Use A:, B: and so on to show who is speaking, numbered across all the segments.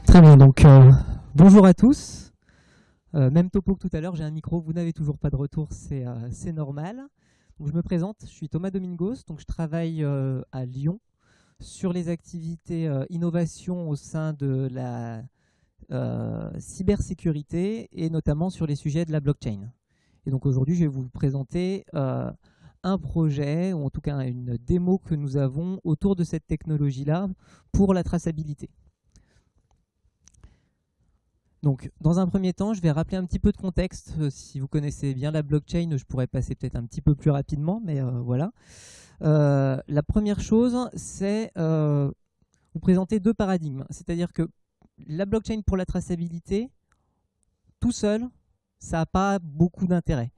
A: Très bien, donc bonjour à tous. Même topo que tout à l'heure, j'ai un micro, vous n'avez toujours pas de retour, c'est normal. Donc, je me présente, je suis Thomas Domingos, donc je travaille à Lyon sur les activités innovation au sein de la cybersécurité et notamment sur les sujets de la blockchain. Et donc aujourd'hui, je vais vous présenter un projet, ou en tout cas une démo que nous avons autour de cette technologie-là pour la traçabilité. Donc, dans un premier temps, je vais rappeler un petit peu de contexte. Si vous connaissez bien la blockchain, je pourrais passer peut-être un petit peu plus rapidement, mais voilà. La première chose, c'est vous présenter deux paradigmes. C'est-à-dire que la blockchain pour la traçabilité, tout seul, ça n'a pas beaucoup d'intérêt.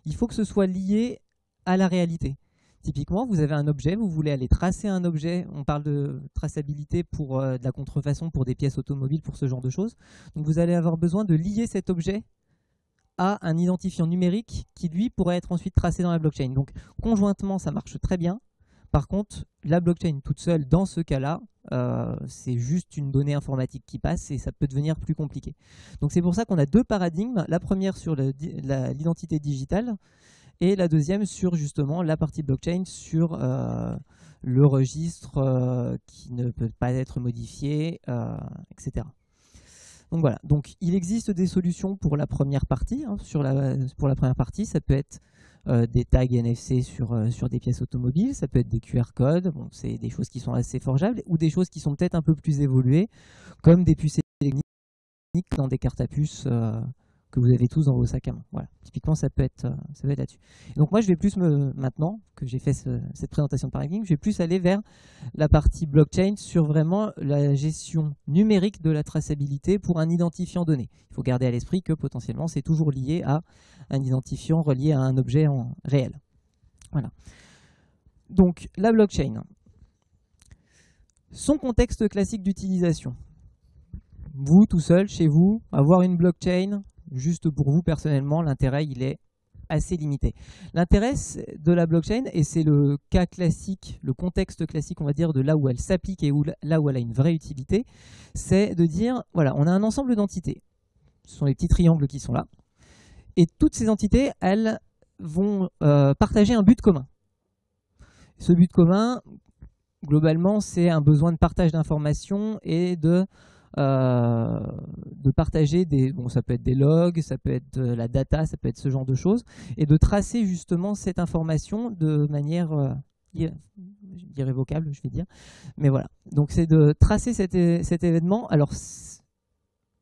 A: Il faut que ce soit lié à la réalité. Typiquement, vous avez un objet, vous voulez aller tracer un objet, on parle de traçabilité pour de la contrefaçon, pour des pièces automobiles, pour ce genre de choses. Donc vous allez avoir besoin de lier cet objet à un identifiant numérique qui, lui, pourrait être ensuite tracé dans la blockchain. Donc conjointement, ça marche très bien. Par contre, la blockchain toute seule, dans ce cas-là, c'est juste une donnée informatique qui passe et ça peut devenir plus compliqué. Donc c'est pour ça qu'on a deux paradigmes. La première sur l'identité digitale, et la deuxième sur justement la partie blockchain, sur le registre qui ne peut pas être modifié, etc. Donc voilà, donc il existe des solutions pour la première partie. Hein, pour la première partie, ça peut être des tags NFC sur des pièces automobiles, ça peut être des QR codes, bon, c'est des choses qui sont assez forgeables, ou des choses qui sont peut-être un peu plus évoluées, comme des puces électroniques dans des cartes à puces que vous avez tous dans vos sacs à main. Voilà. Typiquement, ça peut être là-dessus. Donc moi, je vais plus maintenant que j'ai fait cette présentation de paradigme, je vais plus aller vers la partie blockchain sur vraiment la gestion numérique de la traçabilité pour un identifiant donné. Il faut garder à l'esprit que potentiellement, c'est toujours lié à un identifiant relié à un objet réel. Voilà. Donc, la blockchain. Son contexte classique d'utilisation. Vous, tout seul, chez vous, avoir une blockchain, juste pour vous personnellement, l'intérêt il est assez limité. L'intérêt de la blockchain, et c'est le cas classique, le contexte classique on va dire de là où elle s'applique et là où elle a une vraie utilité, c'est de dire, voilà, on a un ensemble d'entités, ce sont les petits triangles qui sont là, et toutes ces entités, elles vont partager un but commun. Ce but commun, globalement, c'est un besoin de partage d'informations et de partager ça peut être des logs, ça peut être de la data, ça peut être ce genre de choses, et de tracer justement cette information de manière irrévocable, je vais dire. Mais voilà, donc c'est de tracer cet événement. Alors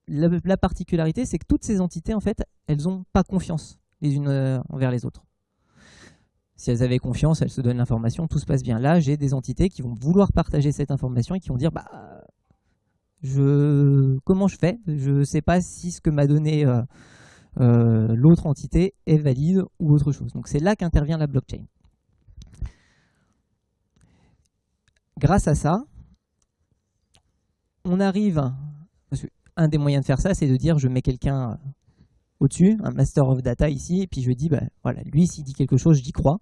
A: la particularité, c'est que toutes ces entités, en fait, elles n'ont pas confiance les unes envers les autres. Si elles avaient confiance, elles se donnent l'information, tout se passe bien. Là, j'ai des entités qui vont vouloir partager cette information et qui vont dire comment je fais? Je ne sais pas si ce que m'a donné l'autre entité est valide ou autre chose. Donc c'est là qu'intervient la blockchain. Grâce à ça, on arrive... Un des moyens de faire ça, c'est de dire je mets quelqu'un au-dessus, un master of data ici, et puis je dis, voilà, lui s'il dit quelque chose, j'y crois.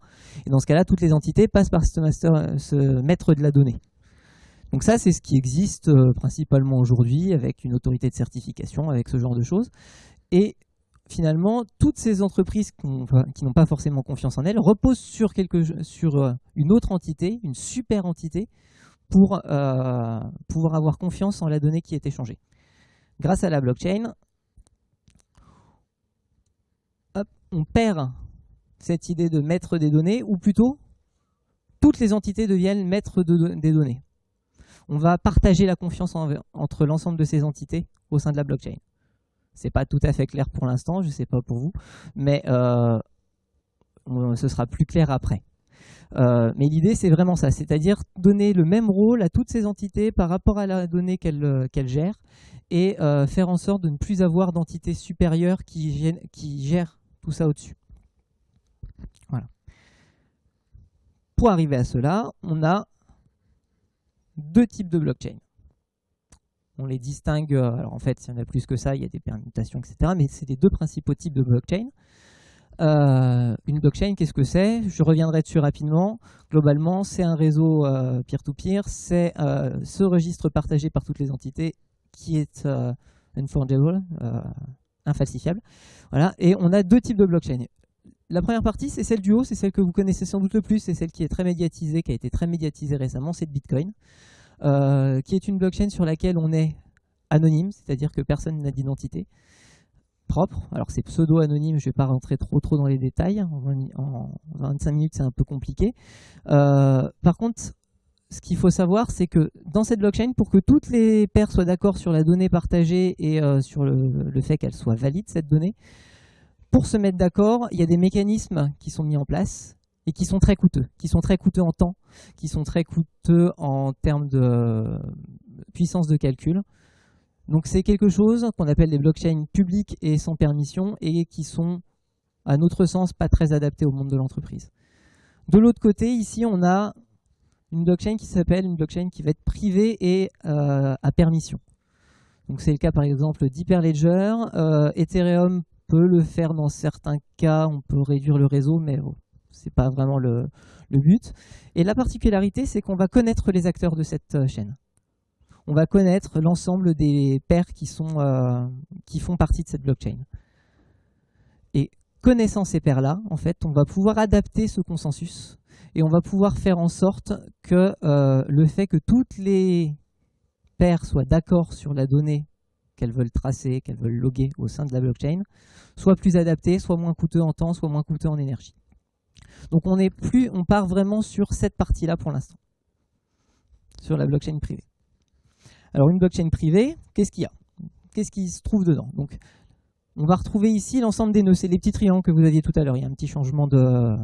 A: Et dans ce cas-là, toutes les entités passent par ce maître de la donnée. Donc ça, c'est ce qui existe principalement aujourd'hui avec une autorité de certification, avec ce genre de choses. Et finalement, toutes ces entreprises qui n'ont pas forcément confiance en elles reposent sur une autre entité, une super entité, pour pouvoir avoir confiance en la donnée qui est échangée. Grâce à la blockchain, on perd cette idée de maître des données, ou plutôt, toutes les entités deviennent maîtres des données. On va partager la confiance entre l'ensemble de ces entités au sein de la blockchain. C'est pas tout à fait clair pour l'instant, je ne sais pas pour vous, mais ce sera plus clair après. Mais l'idée, c'est vraiment ça, c'est-à-dire donner le même rôle à toutes ces entités par rapport à la donnée qu'elles gèrent et faire en sorte de ne plus avoir d'entités supérieures qui gèrent tout ça au-dessus. Voilà. Pour arriver à cela, on a deux types de blockchain. On les distingue, alors en fait, il y en a plus que ça, il y a des permutations, etc. Mais c'est les deux principaux types de blockchain. Une blockchain, qu'est-ce que c'est? Je reviendrai dessus rapidement. Globalement, c'est un réseau peer-to-peer, c'est ce registre partagé par toutes les entités qui est unforgeable, infalsifiable. Voilà. Et on a deux types de blockchain. La première partie, c'est celle du haut, c'est celle que vous connaissez sans doute le plus, c'est celle qui est très médiatisée, qui a été très médiatisée récemment, c'est le Bitcoin, qui est une blockchain sur laquelle on est anonyme, c'est-à-dire que personne n'a d'identité propre. Alors c'est pseudo-anonyme, je ne vais pas rentrer trop dans les détails, en 25 minutes c'est un peu compliqué. Par contre, ce qu'il faut savoir, c'est que dans cette blockchain, pour que toutes les paires soient d'accord sur la donnée partagée et sur le fait qu'elle soit valide, cette donnée, pour se mettre d'accord, il y a des mécanismes qui sont mis en place et qui sont très coûteux en temps, qui sont très coûteux en termes de puissance de calcul. Donc c'est quelque chose qu'on appelle les blockchains publiques et sans permission et qui sont, à notre sens, pas très adaptés au monde de l'entreprise. De l'autre côté, ici, on a une blockchain qui s'appelle une blockchain qui va être privée et à permission. Donc c'est le cas par exemple d'Hyperledger. Ethereum peut le faire dans certains cas, on peut réduire le réseau, mais ce n'est pas vraiment le but. Et la particularité, c'est qu'on va connaître les acteurs de cette chaîne. On va connaître l'ensemble des paires qui font partie de cette blockchain. Et connaissant ces paires-là, en fait, on va pouvoir adapter ce consensus et on va pouvoir faire en sorte que le fait que toutes les paires soient d'accord sur la donnée qu'elles veulent tracer, qu'elles veulent loguer au sein de la blockchain, soit plus adapté, soit moins coûteux en temps, soit moins coûteux en énergie. Donc on part vraiment sur cette partie-là pour l'instant, sur la blockchain privée. Alors une blockchain privée, qu'est-ce qu'il y a? Qu'est-ce qui se trouve dedans? Donc, on va retrouver ici l'ensemble des nœuds, c'est les petits triangles que vous aviez tout à l'heure. Il y a un petit changement de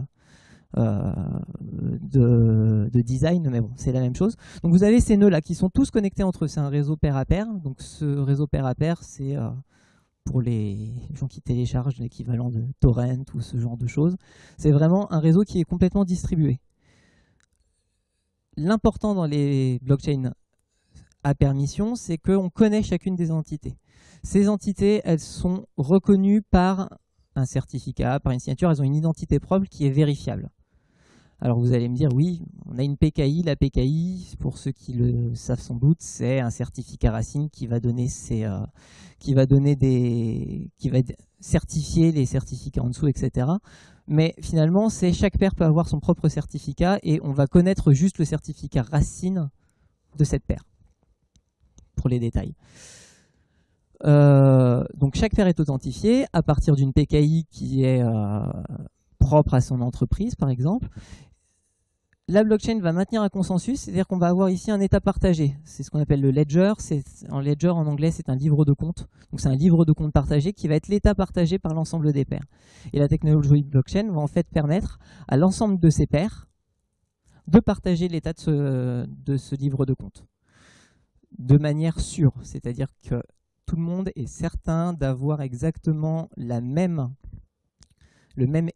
A: design, mais bon, c'est la même chose. Donc vous avez ces nœuds-là qui sont tous connectés entre eux. C'est un réseau pair à pair. Donc ce réseau pair à pair, c'est pour les gens qui téléchargent l'équivalent de torrent ou ce genre de choses. C'est vraiment un réseau qui est complètement distribué. L'important dans les blockchains à permission, c'est qu'on connaît chacune des entités. Ces entités, elles sont reconnues par un certificat, par une signature, elles ont une identité propre qui est vérifiable. Alors vous allez me dire, oui, on a une PKI. La PKI, pour ceux qui le savent sans doute, c'est un certificat racine qui va donner qui va certifier les certificats en dessous, etc. Mais finalement, chaque paire peut avoir son propre certificat et on va connaître juste le certificat racine de cette paire, pour les détails. Donc chaque paire est authentifiée à partir d'une PKI qui est propre à son entreprise, par exemple. La blockchain va maintenir un consensus, c'est-à-dire qu'on va avoir ici un état partagé. C'est ce qu'on appelle le ledger. En ledger, en anglais, c'est un livre de compte. Donc c'est un livre de compte partagé qui va être l'état partagé par l'ensemble des pairs. Et la technologie blockchain va en fait permettre à l'ensemble de ces pairs de partager l'état de ce livre de compte de manière sûre. C'est-à-dire que tout le monde est certain d'avoir exactement le même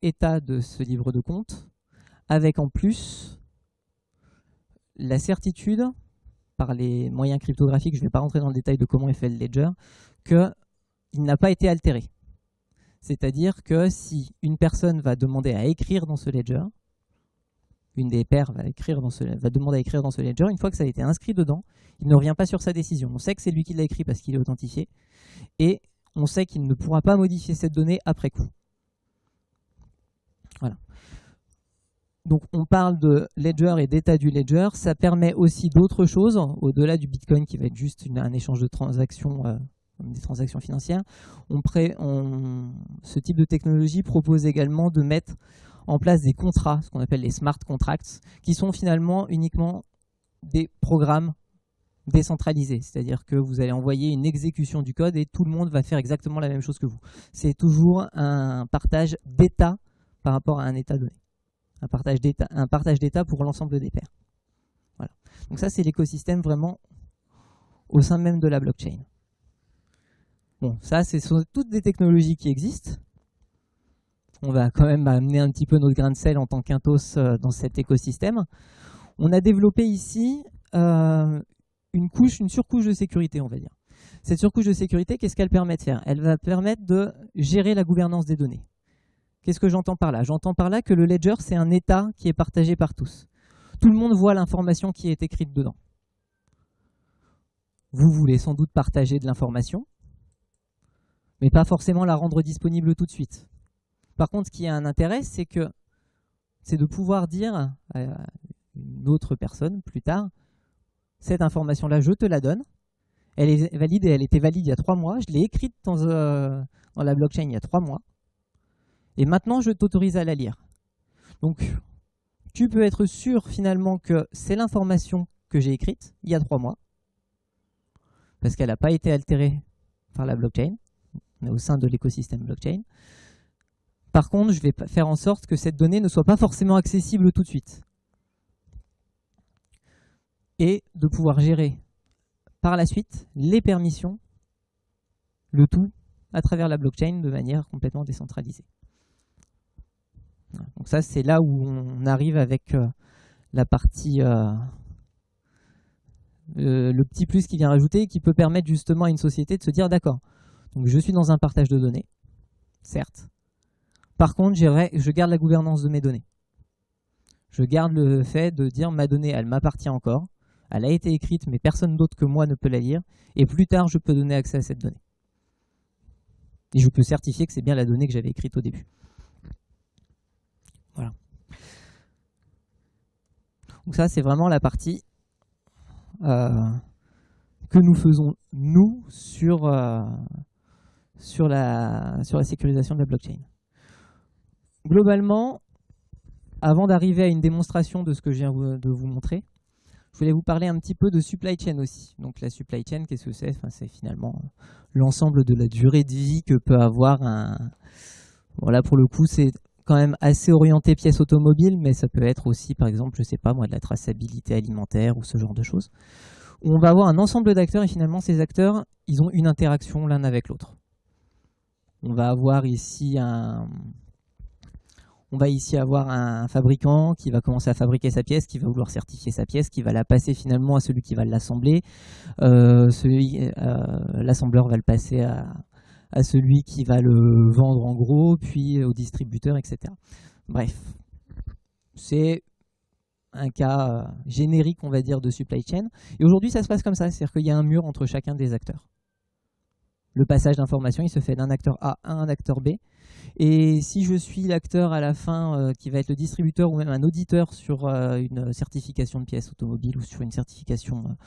A: état de ce livre de compte, avec en plus la certitude, par les moyens cryptographiques, je ne vais pas rentrer dans le détail de comment est fait le ledger, qu'il n'a pas été altéré. C'est-à-dire que si une personne va demander à écrire dans ce ledger, une des paires va demander à écrire dans ce ledger, une fois que ça a été inscrit dedans, il ne revient pas sur sa décision. On sait que c'est lui qui l'a écrit parce qu'il est authentifié, et on sait qu'il ne pourra pas modifier cette donnée après coup. Voilà. Donc on parle de ledger et d'état du ledger. Ça permet aussi d'autres choses, au-delà du Bitcoin qui va être juste un échange de transactions, des transactions financières. Ce type de technologie propose également de mettre en place des contrats, ce qu'on appelle les smart contracts, qui sont finalement uniquement des programmes décentralisés. C'est-à-dire que vous allez envoyer une exécution du code et tout le monde va faire exactement la même chose que vous. C'est toujours un partage d'état par rapport à un état donné. Un partage d'état pour l'ensemble des pairs. Voilà. Donc ça, c'est l'écosystème vraiment au sein même de la blockchain. Bon, ça, ce sont toutes des technologies qui existent. On va quand même amener un petit peu notre grain de sel en tant qu'Intos dans cet écosystème. On a développé ici une surcouche de sécurité, on va dire. Cette surcouche de sécurité, qu'est-ce qu'elle permet de faire? Elle va permettre de gérer la gouvernance des données. Qu'est-ce que j'entends par là? J'entends par là que le ledger, c'est un état qui est partagé par tous. Tout le monde voit l'information qui est écrite dedans. vous voulez sans doute partager de l'information, mais pas forcément la rendre disponible tout de suite. Par contre, ce qui a un intérêt, c'est de pouvoir dire à une autre personne plus tard, cette information-là, je te la donne, elle est valide et elle était valide il y a 3 mois, je l'ai écrite dans la blockchain il y a 3 mois, et maintenant je t'autorise à la lire. Donc, tu peux être sûr finalement que c'est l'information que j'ai écrite il y a 3 mois, parce qu'elle n'a pas été altérée par la blockchain, on est au sein de l'écosystème blockchain. Par contre, je vais faire en sorte que cette donnée ne soit pas forcément accessible tout de suite. Et de pouvoir gérer par la suite les permissions, le tout à travers la blockchain de manière complètement décentralisée. Donc ça, c'est là où on arrive avec la partie, le petit plus qui vient rajouter et qui peut permettre justement à une société de se dire d'accord, donc je suis dans un partage de données, certes. Par contre, je garde la gouvernance de mes données. Je garde le fait de dire ma donnée, elle m'appartient encore, elle a été écrite, mais personne d'autre que moi ne peut la lire, et plus tard, je peux donner accès à cette donnée. Et je peux certifier que c'est bien la donnée que j'avais écrite au début. Voilà. Donc ça, c'est vraiment la partie que nous faisons, nous, sur la sécurisation de la blockchain. Globalement, avant d'arriver à une démonstration de ce que je viens de vous montrer, je voulais vous parler un petit peu de supply chain aussi. Donc la supply chain, qu'est-ce que c'est? Enfin, c'est finalement l'ensemble de la durée de vie que peut avoir un... Voilà, pour le coup, c'est quand même assez orienté pièces automobiles, mais ça peut être aussi, par exemple, je sais pas moi, de la traçabilité alimentaire ou ce genre de choses. Où on va avoir un ensemble d'acteurs et finalement, ces acteurs, ils ont une interaction l'un avec l'autre. On va avoir ici un fabricant qui va commencer à fabriquer sa pièce, qui va vouloir certifier sa pièce, qui va la passer finalement à celui qui va l'assembler. L'assembleur va le passer à celui qui va le vendre en gros, puis au distributeur, etc. Bref, c'est un cas générique, on va dire, de supply chain. Et aujourd'hui, ça se passe comme ça, c'est-à-dire qu'il y a un mur entre chacun des acteurs. Le passage d'informations, il se fait d'un acteur A à un acteur B. Et si je suis l'acteur à la fin qui va être le distributeur ou même un auditeur sur une certification de pièces automobiles ou sur une certification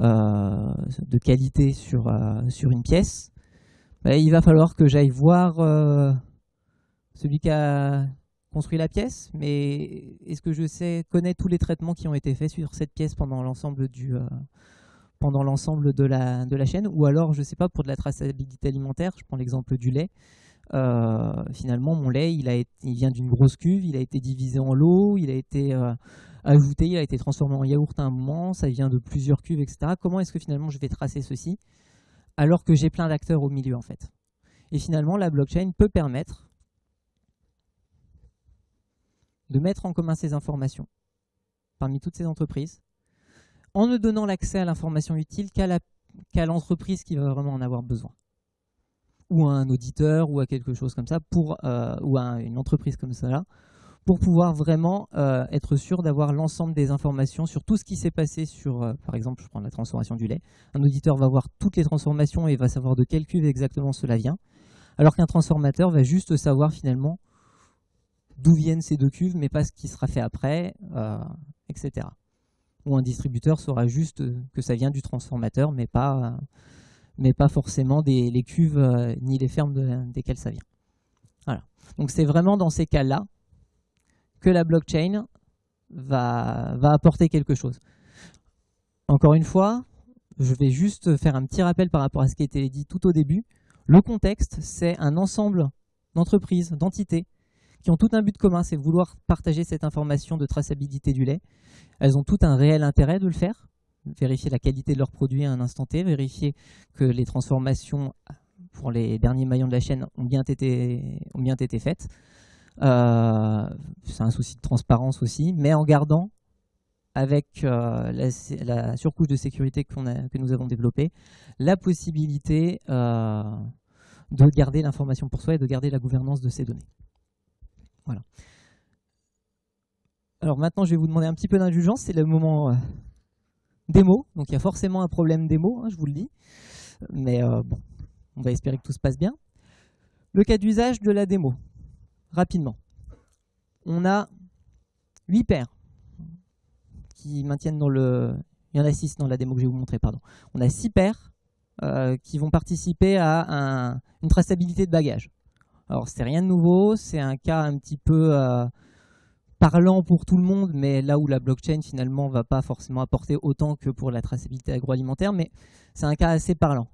A: de qualité sur une pièce, bah, il va falloir que j'aille voir celui qui a construit la pièce, mais est-ce que je connais tous les traitements qui ont été faits sur cette pièce pendant l'ensemble de la chaîne, ou alors, je ne sais pas, pour de la traçabilité alimentaire, je prends l'exemple du lait, finalement mon lait il vient d'une grosse cuve, il a été divisé en lots, il a été ajouté, il a été transformé en yaourt à un moment, ça vient de plusieurs cuves, etc. Comment est-ce que finalement je vais tracer ceci alors que j'ai plein d'acteurs au milieu en fait? Et finalement la blockchain peut permettre de mettre en commun ces informations parmi toutes ces entreprises en ne donnant l'accès à l'information utile qu'à l'entreprise qui va vraiment en avoir besoin, ou à un auditeur, ou à quelque chose comme ça, ou à une entreprise comme ça, pour pouvoir vraiment être sûr d'avoir l'ensemble des informations sur tout ce qui s'est passé sur, par exemple, je prends la transformation du lait. Un auditeur va voir toutes les transformations et va savoir de quelle cuve exactement cela vient, alors qu'un transformateur va juste savoir finalement d'où viennent ces deux cuves, mais pas ce qui sera fait après, etc. Ou un distributeur saura juste que ça vient du transformateur, mais pas forcément les cuves ni les fermes desquelles ça vient. Voilà. Donc c'est vraiment dans ces cas-là que la blockchain va apporter quelque chose. Encore une fois, je vais juste faire un petit rappel par rapport à ce qui a été dit tout au début. Le contexte, c'est un ensemble d'entreprises, d'entités qui ont tout un but commun, c'est vouloir partager cette information de traçabilité du lait. Elles ont tout un réel intérêt de le faire, vérifier la qualité de leurs produits à un instant T, vérifier que les transformations pour les derniers maillons de la chaîne ont bien été faites. C'est un souci de transparence aussi, mais en gardant, avec la surcouche de sécurité que nous avons développée, la possibilité de garder l'information pour soi et de garder la gouvernance de ces données. Voilà. Alors maintenant, je vais vous demander un petit peu d'indulgence, c'est le moment démo, donc il y a forcément un problème démo, hein, je vous le dis. Mais bon, on va espérer que tout se passe bien. Le cas d'usage de la démo, rapidement. On a 8 paires qui maintiennent dans le... Il y en a 6 dans la démo que je vais vous montrer, pardon. On a 6 paires qui vont participer à une traçabilité de bagages. Alors, c'est rien de nouveau, c'est un cas un petit peu parlant pour tout le monde, mais là où la blockchain, finalement, ne va pas forcément apporter autant que pour la traçabilité agroalimentaire, mais c'est un cas assez parlant.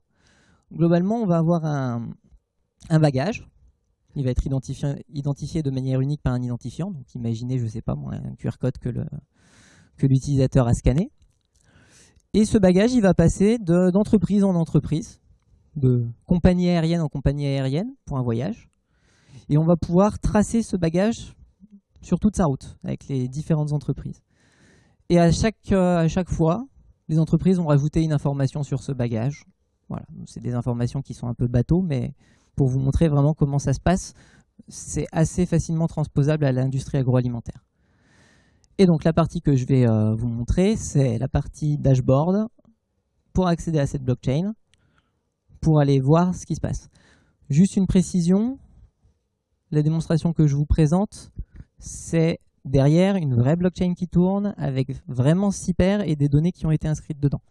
A: Globalement, on va avoir un bagage. Il va être identifié de manière unique par un identifiant. Donc, imaginez, je ne sais pas moi, un QR code que l'utilisateur a scanné. Et ce bagage, il va passer d'entreprise en entreprise, de compagnie aérienne en compagnie aérienne pour un voyage. Et on va pouvoir tracer ce bagage sur toute sa route avec les différentes entreprises. Et à chaque fois, les entreprises vont rajouter une information sur ce bagage. Voilà, c'est des informations qui sont un peu bateaux, mais pour vous montrer vraiment comment ça se passe, c'est assez facilement transposable à l'industrie agroalimentaire. Et donc la partie que je vais vous montrer, c'est la partie dashboard pour accéder à cette blockchain, pour aller voir ce qui se passe. Juste une précision, la démonstration que je vous présente, c'est derrière une vraie blockchain qui tourne avec vraiment 6 paires et des données qui ont été inscrites dedans.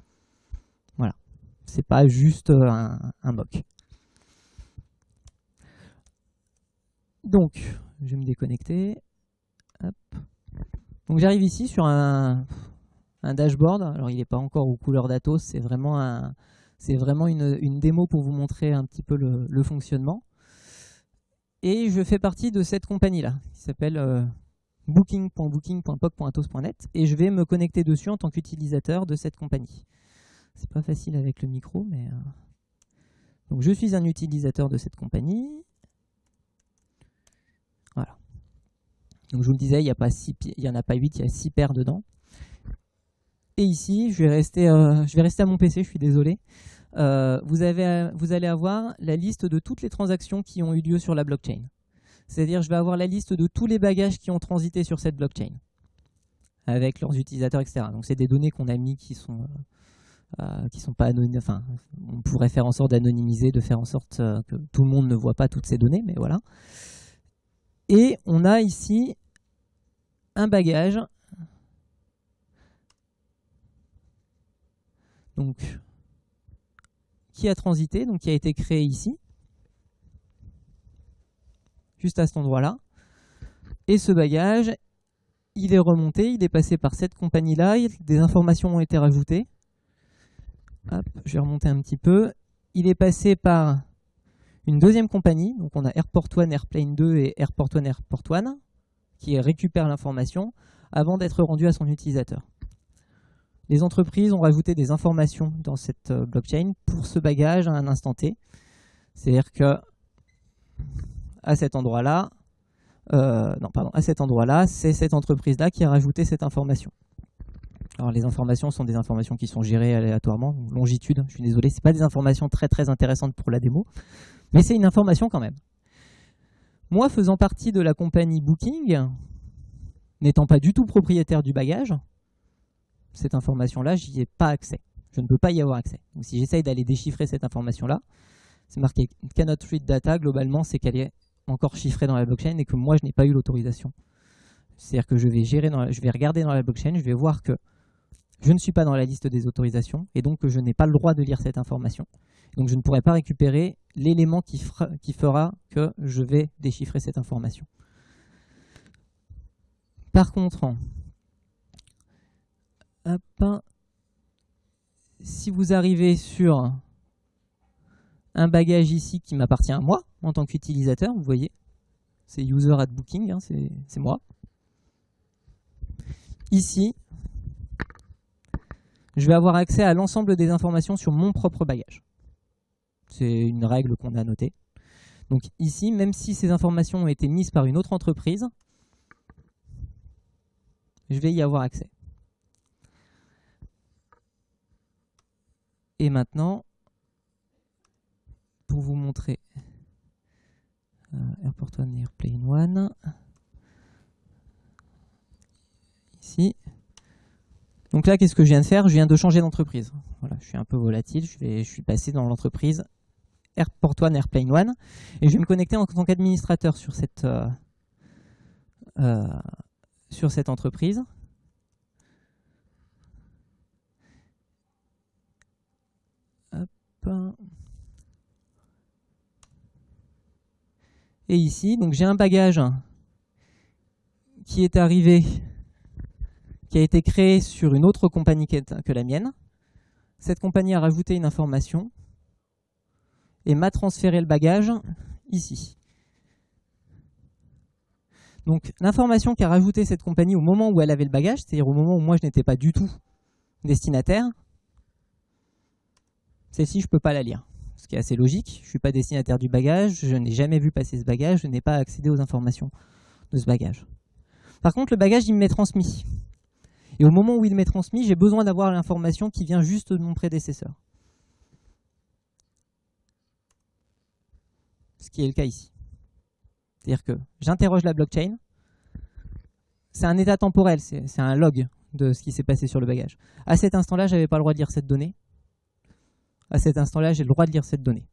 A: Voilà, c'est pas juste un mock. Donc, je vais me déconnecter. Hop. Donc j'arrive ici sur un dashboard. Alors il n'est pas encore aux couleurs d'Atos, c'est vraiment une démo pour vous montrer un petit peu le fonctionnement. Et je fais partie de cette compagnie-là, qui s'appelle booking.booking.poc.atos.net, et je vais me connecter dessus en tant qu'utilisateur de cette compagnie. C'est pas facile avec le micro, mais... Donc je suis un utilisateur de cette compagnie. Voilà. Donc je vous le disais, il n'y en a pas 8, il y a 6 paires dedans. Et ici, je vais rester à mon PC, je suis désolé. Vous allez avoir la liste de toutes les transactions qui ont eu lieu sur la blockchain. C'est-à-dire, je vais avoir la liste de tous les bagages qui ont transité sur cette blockchain, avec leurs utilisateurs, etc. Donc c'est des données qu'on a mis qui sont pas anonymes. Enfin, on pourrait faire en sorte d'anonymiser, de faire en sorte que tout le monde ne voit pas toutes ces données, mais voilà. Et on a ici un bagage. Donc, qui a transité, donc qui a été créé ici, juste à cet endroit-là. Et ce bagage, il est remonté, il est passé par cette compagnie-là, des informations ont été rajoutées. Hop, je vais remonter un petit peu. Il est passé par une deuxième compagnie, donc on a Airport One, Airplane 2 et Airport One, Airport One, qui récupèrent l'information avant d'être rendu à son utilisateur. Les entreprises ont rajouté des informations dans cette blockchain pour ce bagage à un instant T. C'est-à-dire que à cet endroit-là, c'est cette entreprise-là qui a rajouté cette information. Alors les informations sont des informations qui sont gérées aléatoirement, longitude, je suis désolé, ce n'est pas des informations très très intéressantes pour la démo, mais c'est une information quand même. Moi, faisant partie de la compagnie Booking, n'étant pas du tout propriétaire du bagage, cette information-là, j'y ai pas accès. Je ne peux pas y avoir accès. Donc si j'essaye d'aller déchiffrer cette information-là, c'est marqué cannot read data, globalement c'est qu'elle est encore chiffrée dans la blockchain et que moi je n'ai pas eu l'autorisation. C'est-à-dire que je vais regarder dans la blockchain, je vais voir que je ne suis pas dans la liste des autorisations et donc que je n'ai pas le droit de lire cette information. Donc je ne pourrai pas récupérer l'élément qui fera que je vais déchiffrer cette information. Par contre, hop, si vous arrivez sur un bagage ici qui m'appartient à moi en tant qu'utilisateur, vous voyez, c'est user at booking, hein, c'est moi. Ici, je vais avoir accès à l'ensemble des informations sur mon propre bagage. C'est une règle qu'on a notée. Donc ici, même si ces informations ont été mises par une autre entreprise, je vais y avoir accès. Et maintenant, pour vous montrer Airport One, Airplane One, ici, Donc là, qu'est-ce que je viens de faire? Je viens de changer d'entreprise. Voilà, je suis un peu volatile, je suis passé dans l'entreprise Airport One, Airplane One, et je vais me connecter en tant qu'administrateur sur cette entreprise. Hop. Et ici, donc j'ai un bagage qui est arrivé, qui a été créé sur une autre compagnie que la mienne. Cette compagnie a rajouté une information et m'a transféré le bagage ici. Donc l'information qu'a rajoutée cette compagnie au moment où elle avait le bagage, c'est-à-dire au moment où moi je n'étais pas du tout destinataire, celle-ci je ne peux pas la lire. Ce qui est assez logique, je ne suis pas destinataire du bagage, je n'ai jamais vu passer ce bagage, je n'ai pas accédé aux informations de ce bagage. Par contre, le bagage, il m'est transmis. Et au moment où il m'est transmis, j'ai besoin d'avoir l'information qui vient juste de mon prédécesseur. Ce qui est le cas ici. C'est-à-dire que j'interroge la blockchain, c'est un état temporel, c'est un log de ce qui s'est passé sur le bagage. À cet instant-là, je n'avais pas le droit de lire cette donnée. À cet instant-là, j'ai le droit de lire cette donnée.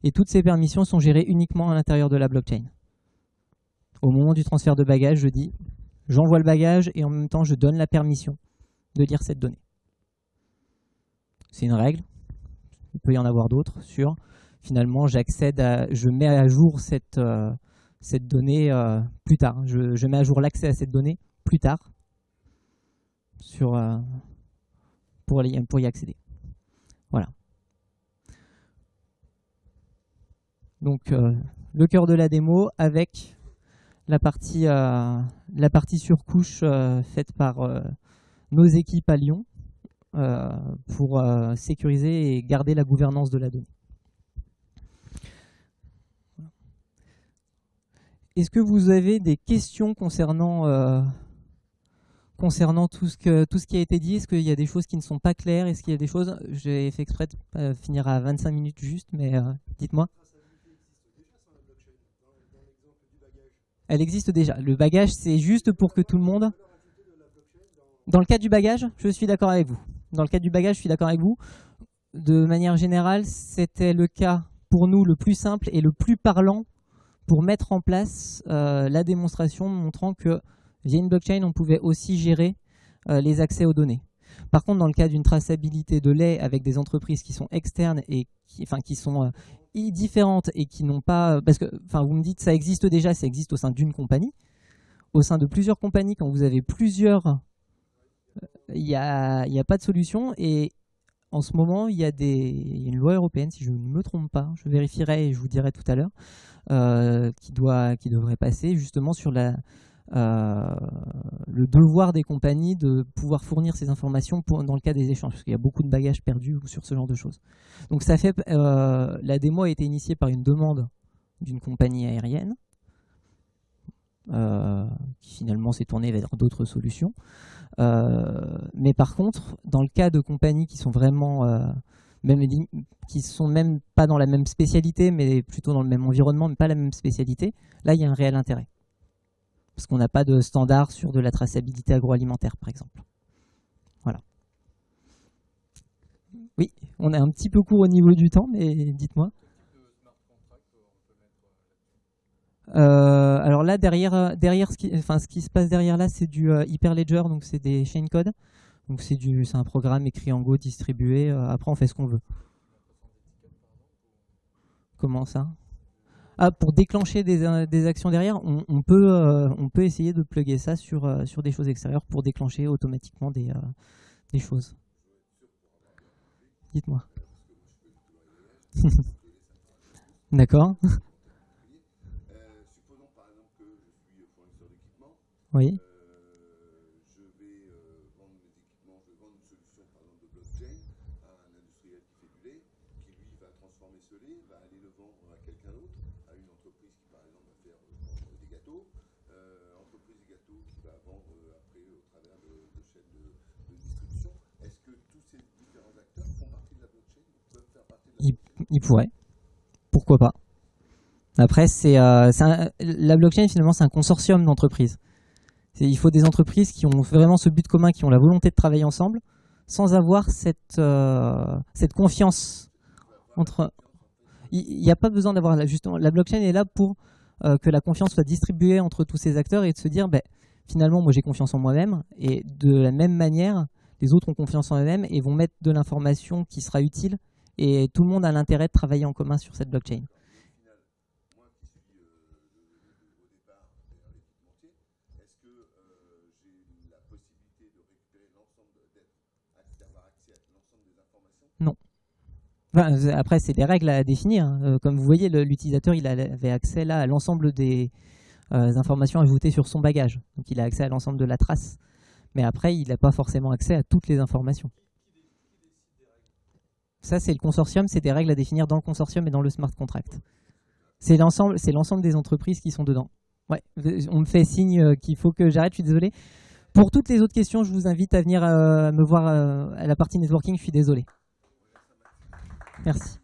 A: Et toutes ces permissions sont gérées uniquement à l'intérieur de la blockchain. Au moment du transfert de bagage, je dis, j'envoie le bagage et en même temps, je donne la permission de lire cette donnée. C'est une règle. Il peut y en avoir d'autres sur, finalement, je mets à jour cette donnée plus tard. Je mets à jour l'accès à cette donnée plus tard pour y accéder. Voilà. Donc, le cœur de la démo avec la partie surcouche faite par nos équipes à Lyon pour sécuriser et garder la gouvernance de la donnée. Est-ce que vous avez des questions concernant tout ce qui a été dit? Est-ce qu'il y a des choses qui ne sont pas claires? Est-ce qu'il y a des choses... J'ai fait exprès de finir à 25 minutes juste, mais dites-moi. Elle existe déjà. Le bagage, c'est juste pour que tout le monde... Dans le cas du bagage, je suis d'accord avec vous. Dans le cas du bagage, je suis d'accord avec vous. De manière générale, c'était le cas pour nous le plus simple et le plus parlant pour mettre en place la démonstration montrant que via une blockchain, on pouvait aussi gérer les accès aux données. Par contre, dans le cas d'une traçabilité de lait avec des entreprises qui sont externes et qui sont différentes et qui n'ont pas... Parce que vous me dites ça existe déjà, ça existe au sein d'une compagnie. Au sein de plusieurs compagnies, quand vous avez plusieurs... Il n'y a pas de solution. Et en ce moment, il y a une loi européenne, si je ne me trompe pas, je vérifierai et je vous dirai tout à l'heure, qui devrait passer justement sur le devoir des compagnies de pouvoir fournir ces informations dans le cas des échanges, parce qu'il y a beaucoup de bagages perdus sur ce genre de choses. Donc ça fait, la démo a été initiée par une demande d'une compagnie aérienne, qui finalement s'est tournée vers d'autres solutions. Mais par contre, dans le cas de compagnies qui sont vraiment... qui sont même pas dans la même spécialité, mais plutôt dans le même environnement, mais pas la même spécialité, là il y a un réel intérêt. Parce qu'on n'a pas de standard sur de la traçabilité agroalimentaire, par exemple. Voilà. Oui, on est un petit peu court au niveau du temps, mais dites-moi. Alors là, derrière ce qui se passe derrière là, c'est du Hyperledger, donc c'est des chain code. Donc c'est un programme écrit en Go distribué. Après, on fait ce qu'on veut. Comment ça? Ah, pour déclencher des actions derrière, on peut essayer de plugger ça sur des choses extérieures pour déclencher automatiquement des choses. Dites-moi. D'accord.
B: Supposons par exemple que je suis fournisseur d'équipement.
A: Oui.
B: Je vais vendre mes équipements, je vais vendre une solution par exemple de blockchain à un industriel qui fait du lait, qui lui va transformer ce lait, va aller le vendre à quelqu'un d'autre, à une entreprise qui par exemple va faire des gâteaux, entreprise des gâteaux qui va vendre après au travers de chaînes de distribution. Est-ce que tous ces différents acteurs font partie de la blockchain, peuvent faire partie de la blockchain?
A: Ils pourraient. Pourquoi pas? Après, la blockchain, finalement, c'est un consortium d'entreprises Il faut des entreprises qui ont vraiment ce but commun, qui ont la volonté de travailler ensemble, sans avoir cette confiance entre... Il n'y a pas besoin d'avoir... Justement, la blockchain est là pour que la confiance soit distribuée entre tous ces acteurs et de se dire, finalement, moi j'ai confiance en moi-même, et de la même manière, les autres ont confiance en eux-mêmes et vont mettre de l'information qui sera utile, et tout le monde a l'intérêt de travailler en commun sur cette blockchain. Non. Enfin, après, c'est des règles à définir. Comme vous voyez, l'utilisateur il avait accès là à l'ensemble des informations ajoutées sur son bagage. Donc il a accès à l'ensemble de la trace. Mais après, il n'a pas forcément accès à toutes les informations. Ça, c'est le consortium, c'est des règles à définir dans le consortium et dans le smart contract. C'est l'ensemble des entreprises qui sont dedans. Ouais, on me fait signe qu'il faut que j'arrête, je suis désolé. Pour toutes les autres questions, je vous invite à venir me voir à la partie networking, je suis désolé. Merci.